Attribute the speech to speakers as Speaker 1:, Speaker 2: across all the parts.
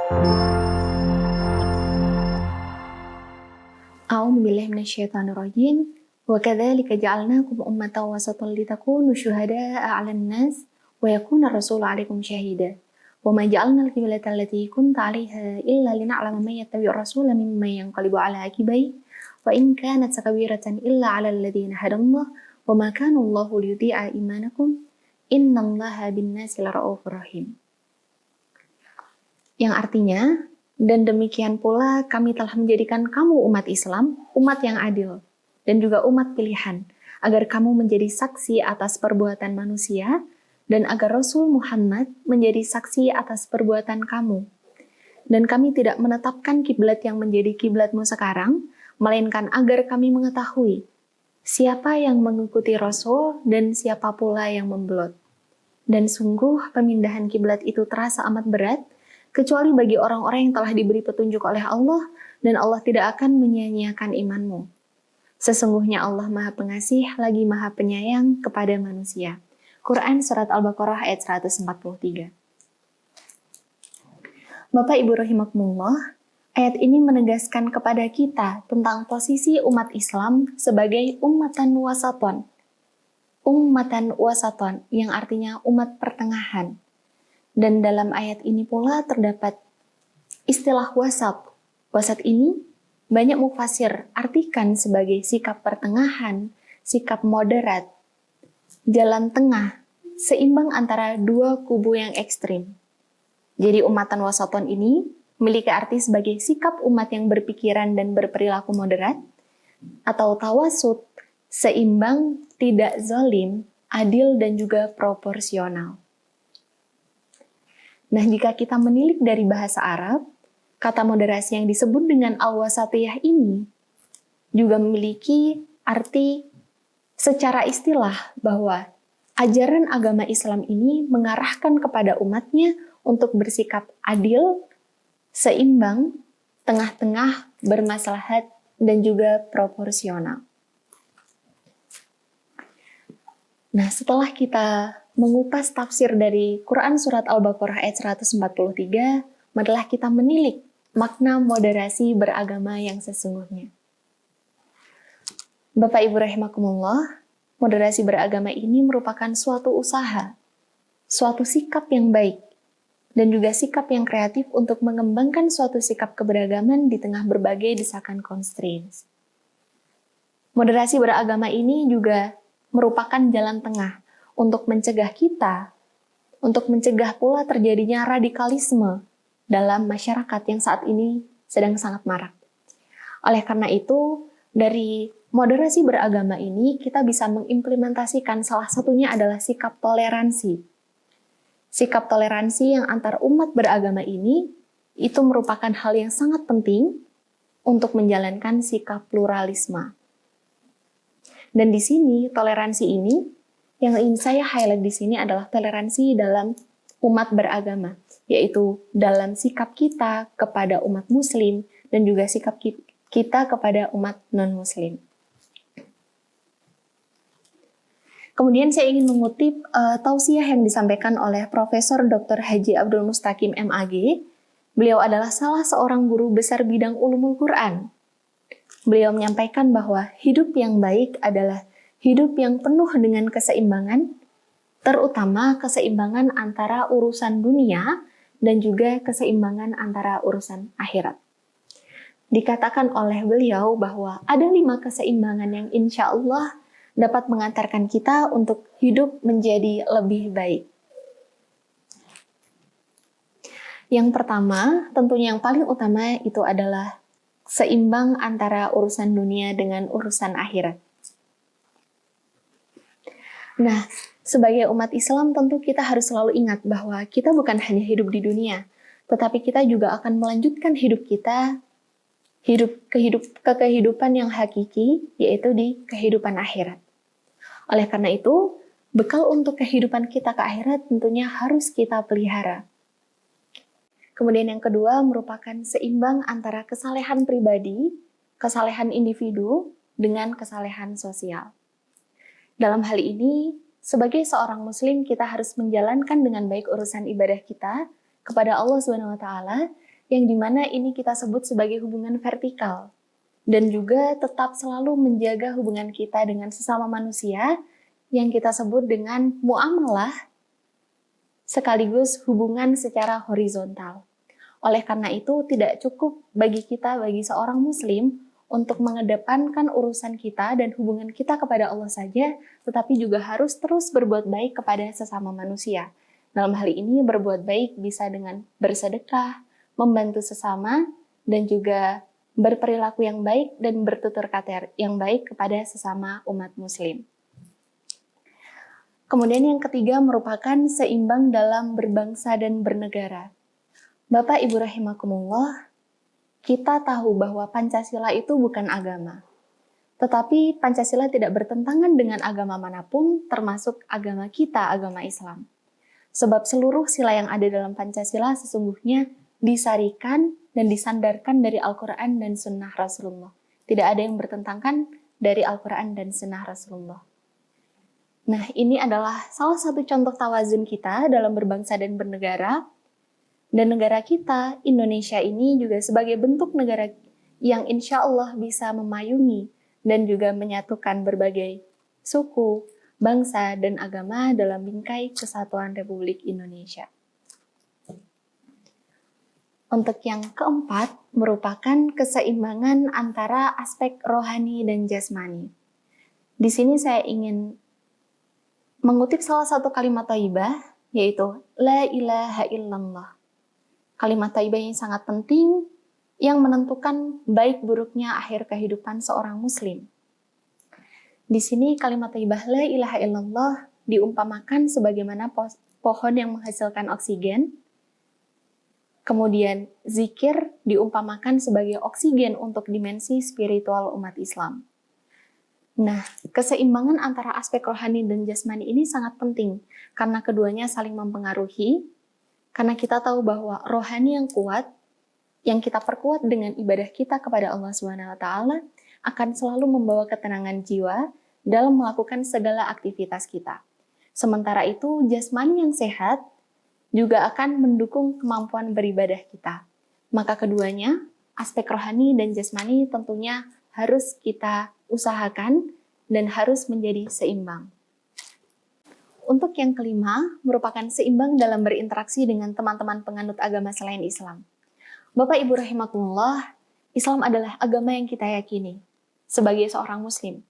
Speaker 1: A'udzu billahi minasyaitonir rajim. Wa kadzalika ja'alnakum ummatan wasatan litakunu syuhada'a 'alan nas wa yakuna ar-rasulu 'alaikum syahida. Wa ma ja'alna al-qiblata allati kunta 'alaiha illa lina'lama man yattabi'ur rasula mimman yanqalibu 'ala aqibai wa in kanat sakabiratan illa 'alal ladzina hadallah wa ma kana Allahu liyudhi'a imanakum innallaha bin-nasi lara'ufur rahim. Yang artinya, dan demikian pula kami telah menjadikan kamu umat Islam, umat yang adil, dan juga umat pilihan, agar kamu menjadi saksi atas perbuatan manusia, dan agar Rasul Muhammad menjadi saksi atas perbuatan kamu. Dan kami tidak menetapkan kiblat yang menjadi kiblatmu sekarang, melainkan agar kami mengetahui siapa yang mengikuti Rasul dan siapa pula yang membelot. Dan sungguh pemindahan kiblat itu terasa amat berat, kecuali bagi orang-orang yang telah diberi petunjuk oleh Allah, dan Allah tidak akan menyia-nyiakan imanmu. Sesungguhnya Allah Maha Pengasih lagi Maha Penyayang kepada manusia. Quran Surat Al-Baqarah ayat 143. Bapak Ibu rahimakumullah, ayat ini menegaskan kepada kita tentang posisi umat Islam sebagai ummatan wasaton. Ummatan wasaton yang artinya umat pertengahan. Dan dalam ayat ini pula terdapat istilah wasat. Wasat ini banyak mufasir artikan sebagai sikap pertengahan, sikap moderat, jalan tengah, seimbang antara dua kubu yang ekstrim. Jadi umatan wasaton ini memiliki arti sebagai sikap umat yang berpikiran dan berperilaku moderat, atau tawasut, seimbang, tidak zalim, adil dan juga proporsional. Nah, jika kita menilik dari bahasa Arab, kata moderasi yang disebut dengan al-wasatiyah ini juga memiliki arti secara istilah bahwa ajaran agama Islam ini mengarahkan kepada umatnya untuk bersikap adil, seimbang, tengah-tengah, bermaslahat, dan juga proporsional. Nah, setelah kita mengupas tafsir dari Quran Surat Al-Baqarah ayat 143, marilah kita menilik makna moderasi beragama yang sesungguhnya. Bapak Ibu rahimakumullah, moderasi beragama ini merupakan suatu usaha, suatu sikap yang baik, dan juga sikap yang kreatif untuk mengembangkan suatu sikap keberagaman di tengah berbagai desakan constraints. Moderasi beragama ini juga merupakan jalan tengah untuk mencegah kita, untuk mencegah pula terjadinya radikalisme dalam masyarakat yang saat ini sedang sangat marak. Oleh karena itu, dari moderasi beragama ini kita bisa mengimplementasikan salah satunya adalah sikap toleransi. Sikap toleransi yang antar umat beragama ini itu merupakan hal yang sangat penting untuk menjalankan sikap pluralisme. Dan di sini toleransi ini yang ingin saya highlight di sini adalah toleransi dalam umat beragama, yaitu dalam sikap kita kepada umat muslim dan juga sikap kita kepada umat non-muslim. Kemudian saya ingin mengutip tausiah yang disampaikan oleh Profesor Dr. Haji Abdul Mustaqim MAG. Beliau adalah salah seorang guru besar bidang ulumul Quran. Beliau menyampaikan bahwa hidup yang baik adalah hidup yang penuh dengan keseimbangan, terutama keseimbangan antara urusan dunia dan juga keseimbangan antara urusan akhirat. Dikatakan oleh beliau bahwa ada 5 keseimbangan yang insya Allah dapat mengantarkan kita untuk hidup menjadi lebih baik. Yang pertama, tentunya yang paling utama itu adalah seimbang antara urusan dunia dengan urusan akhirat. Nah, sebagai umat Islam tentu kita harus selalu ingat bahwa kita bukan hanya hidup di dunia, tetapi kita juga akan melanjutkan hidup kita ke kehidupan yang hakiki, yaitu di kehidupan akhirat. Oleh karena itu, bekal untuk kehidupan kita ke akhirat tentunya harus kita pelihara. Kemudian yang kedua merupakan seimbang antara kesalehan pribadi, kesalehan individu, dengan kesalehan sosial. Dalam hal ini, sebagai seorang muslim kita harus menjalankan dengan baik urusan ibadah kita kepada Allah SWT yang dimana ini kita sebut sebagai hubungan vertikal, dan juga tetap selalu menjaga hubungan kita dengan sesama manusia yang kita sebut dengan muamalah, sekaligus hubungan secara horizontal. Oleh karena itu, tidak cukup bagi kita, bagi seorang muslim, untuk mengedepankan urusan kita dan hubungan kita kepada Allah saja, tetapi juga harus terus berbuat baik kepada sesama manusia. Dalam hal ini, berbuat baik bisa dengan bersedekah, membantu sesama, dan juga berperilaku yang baik dan bertutur kata yang baik kepada sesama umat muslim. Kemudian yang ketiga merupakan seimbang dalam berbangsa dan bernegara. Bapak Ibu rahimakumullah, kita tahu bahwa Pancasila itu bukan agama. Tetapi Pancasila tidak bertentangan dengan agama manapun, termasuk agama kita, agama Islam. Sebab seluruh sila yang ada dalam Pancasila sesungguhnya disarikan dan disandarkan dari Al-Quran dan Sunnah Rasulullah. Tidak ada yang bertentangan dari Al-Quran dan Sunnah Rasulullah. Nah, ini adalah salah satu contoh tawazun kita dalam berbangsa dan bernegara. Dan negara kita, Indonesia ini juga sebagai bentuk negara yang insya Allah bisa memayungi dan juga menyatukan berbagai suku, bangsa, dan agama dalam bingkai kesatuan Republik Indonesia. Untuk yang keempat, merupakan keseimbangan antara aspek rohani dan jasmani. Di sini saya ingin mengutip salah satu kalimat thayyibah, yaitu La ilaha illallah. Kalimat thayyibah yang sangat penting, yang menentukan baik buruknya akhir kehidupan seorang muslim. Di sini kalimat thayyibah La ilaha illallah diumpamakan sebagaimana pohon yang menghasilkan oksigen. Kemudian zikir diumpamakan sebagai oksigen untuk dimensi spiritual umat Islam. Nah, keseimbangan antara aspek rohani dan jasmani ini sangat penting karena keduanya saling mempengaruhi. Karena kita tahu bahwa rohani yang kuat, yang kita perkuat dengan ibadah kita kepada Allah SWT akan selalu membawa ketenangan jiwa dalam melakukan segala aktivitas kita. Sementara itu, jasmani yang sehat juga akan mendukung kemampuan beribadah kita. Maka keduanya, aspek rohani dan jasmani tentunya harus kita usahakan dan harus menjadi seimbang. Untuk yang kelima, merupakan seimbang dalam berinteraksi dengan teman-teman penganut agama selain Islam. Bapak Ibu rahimakumullah, Islam adalah agama yang kita yakini sebagai seorang muslim.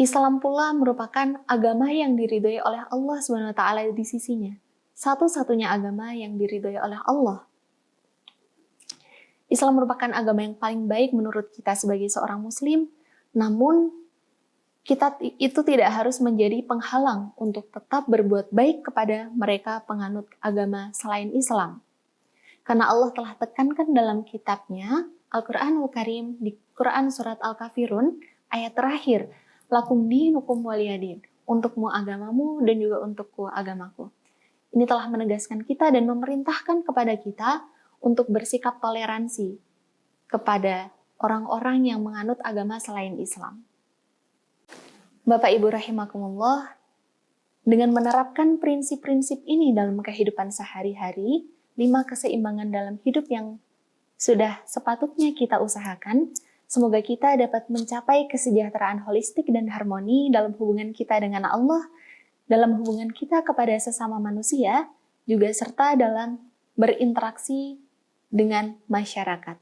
Speaker 1: Islam pula merupakan agama yang diridhoi oleh Allah SWT di sisinya. Satu-satunya agama yang diridhoi oleh Allah. Islam merupakan agama yang paling baik menurut kita sebagai seorang muslim, namun kita itu tidak harus menjadi penghalang untuk tetap berbuat baik kepada mereka penganut agama selain Islam. Karena Allah telah tekankan dalam kitabnya, Al-Quranul Karim, di Quran Surat Al-Kafirun, ayat terakhir, Lakum dinukum waliyadin, untukmu agamamu dan juga untukku agamaku. Ini telah menegaskan kita dan memerintahkan kepada kita untuk bersikap toleransi kepada orang-orang yang menganut agama selain Islam. Bapak Ibu rahimakumullah, dengan menerapkan prinsip-prinsip ini dalam kehidupan sehari-hari, 5 keseimbangan dalam hidup yang sudah sepatutnya kita usahakan, semoga kita dapat mencapai kesejahteraan holistik dan harmoni dalam hubungan kita dengan Allah, dalam hubungan kita kepada sesama manusia, juga serta dalam berinteraksi dengan masyarakat.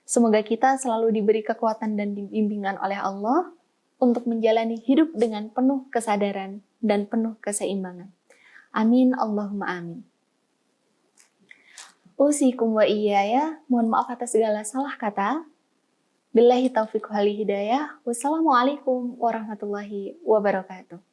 Speaker 1: Semoga kita selalu diberi kekuatan dan bimbingan oleh Allah untuk menjalani hidup dengan penuh kesadaran dan penuh keseimbangan. Amin, Allahumma amin. Usikum wa iyaya, mohon maaf atas segala salah kata. Billahi taufiq wal hidayah. Wassalamualaikum warahmatullahi wabarakatuh.